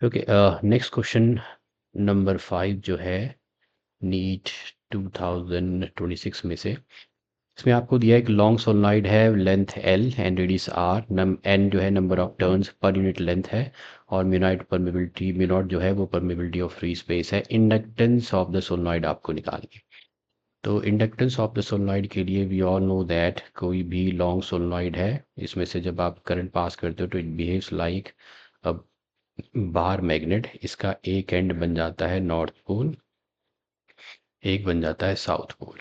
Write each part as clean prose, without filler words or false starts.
Okay, next question number 5 जो है NEET 2026 में से, इसमें आपको दिया एक लॉन्ग सोलनॉइड है, length L and radius R, N जो है number of turns per unit length है, और म्यूनॉइड परमेबिलिटी म्यूनॉट जो है वो परमेबिलिटी ऑफ फ्री स्पेस है। इंडक्टेंस ऑफ द सोलनॉइड आपको निकालनी है। तो इंडक्टेंस ऑफ द सोलनॉइड के लिए वी ऑल नो दैट कोई भी लॉन्ग सोलनॉइड है, इसमें से जब आप करंट पास करते हो तो it behaves like a bar magnet. इसका एक एंड बन जाता है नॉर्थ पोल, एक बन जाता है साउथ पोल।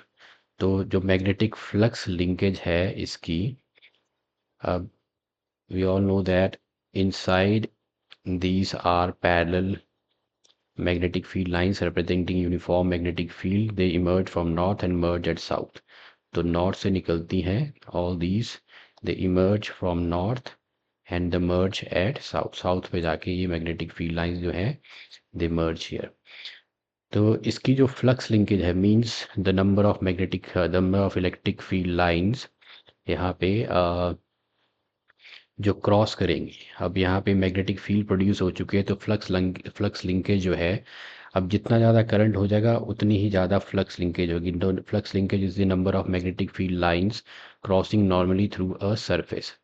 तो जो मैग्नेटिक फ्लक्स लिंकेज है इसकी, अब we all know that inside these are parallel magnetic field lines representing uniform magnetic field. They emerge from north and merge at south. तो नॉर्थ से निकलती हैं all these, they emerge from north and they merge at south. South पे जाके ये magnetic field lines जो हैं they merge here. तो इसकी जो फ्लक्स लिंकेज है means the number of electric field lines यहाँ पे जो क्रॉस करेंगे। अब यहाँ पे मैग्नेटिक फील्ड प्रोड्यूस हो चुके हैं, तो फ्लक्स लिंकेज जो है, अब जितना ज़्यादा करंट हो जाएगा उतनी ही ज़्यादा फ्लक्स लिंकेज होगी। Flux linkage is the number of magnetic field lines crossing normally through a surface.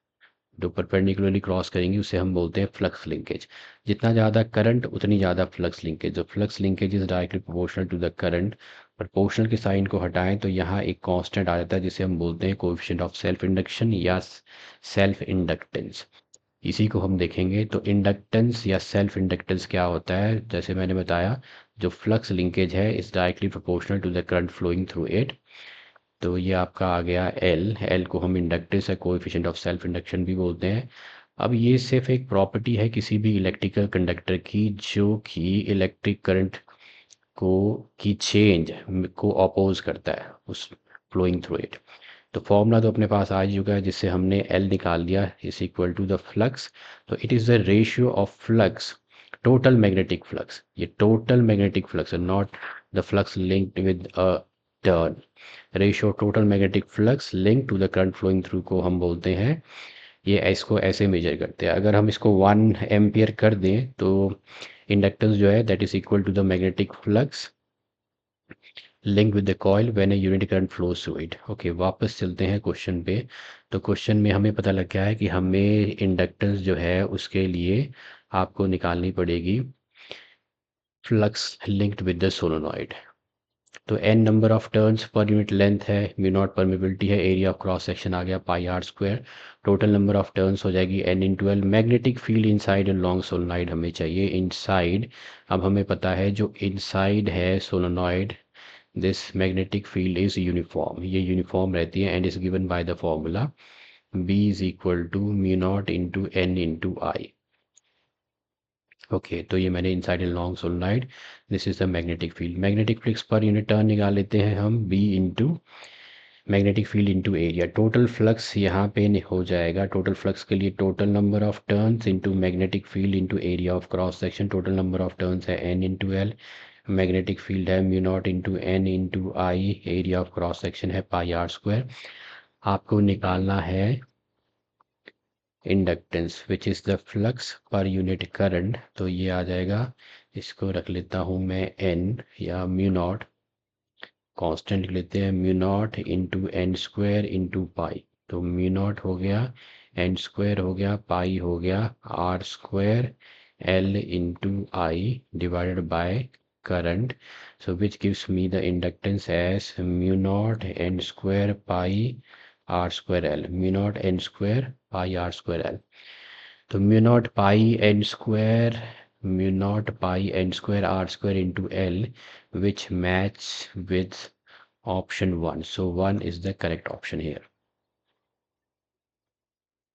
जो परपेंडिकुलरली क्रॉस करेंगी उसे हम बोलते हैं फ्लक्स लिंकेज। जितना ज़्यादा करंट उतनी ज़्यादा फ्लक्स लिंकेज। जो flux linkage is directly proportional to the current. Proportional के साइन को हटाएं तो यहाँ एक कांस्टेंट आ जाता है जिसे हम बोलते हैं कोएफिशिएंट ऑफ सेल्फ इंडक्शन या सेल्फ इंडक्टेंस। इसी को हम देखेंगे। तो इंडक्टेंस या सेल्फ इंडक्टेंस क्या होता है, जैसे मैंने बताया, जो फ्लक्स लिंकेज है is directly proportional to the current flowing through it. तो ये आपका आ गया एल को हम इंडक्टेंस या कोएफिशिएंट ऑफ सेल्फ इंडक्शन भी बोलते हैं। अब ये सिर्फ एक प्रॉपर्टी है किसी भी इलेक्ट्रिकल कंडक्टर की, जो कि इलेक्ट्रिक करंट को की चेंज को अपोज करता है उस फ्लोइंग थ्रू इट। तो फॉर्मूला तो अपने पास आ चुका है जिससे हमने एल निकाल दिया is equal to the flux. तो it is the ratio of flux, total magnetic flux, ये टोटल मैग्नेटिक फ्लक्स है, not the flux linked with a turn. Ratio total magnetic flux link to the current flowing through को हम बोलते हैं, ये इसको ऐसे मेजर करते हैं। अगर हम इसको 1 एम्पियर कर दें तो इंडक्टेंस जो है that is equal to the magnetic flux link with the coil when a unit current flows through it. Okay, वापस चलते हैं क्वेश्चन पे। तो क्वेश्चन में हमें पता लग गया है कि हमें इंडक्टेंस जो है उसके लिए आपको निकालनी पड़ेगी flux linked with the solenoid. तो N number of turns per unit length है, म्यू नॉट परमेबिलिटी है, एरिया ऑफ क्रॉस सेक्शन आ गया pi R square. Total number of turns हो जाएगी N in 12। Magnetic field inside long solenoid हमें चाहिए inside. अब हमें पता है जो इनसाइड है solenoid, this magnetic field is uniform, ये यूनिफॉर्म रहती है and is given by the formula B is equal to mu naught into N into I. Okay, तो ये मैंने inside and long solenoid, this is the magnetic field. Magnetic flux per unit turn निकाल लेते हैं हम, B into magnetic field into area. Total flux यहाँ पे हो जाएगा, टोटल फ्लक्स के लिए total number of turns into magnetic field into area of cross section. Total number of turns है N into L, magnetic field है mu naught into N into I, area of cross section है pi R square. आपको निकालना है inductance which is the flux per unit current. तो ये आ जाएगा, इसको रख लेता हूँ मैं एन या म्यू नॉट, कॉन्स्टेंट लेते हैं, mu naught into N square into pi. तो म्यू नॉट हो गया, एन स्क्वायर हो गया, पाई हो गया, R square L into I divided by current. So which gives me the inductance as mu naught N square pi R square L, mu naught N square pi R square L. तो mu naught pi N square, mu naught pi N square R square into L, which match with option 1. So 1 is the correct option here.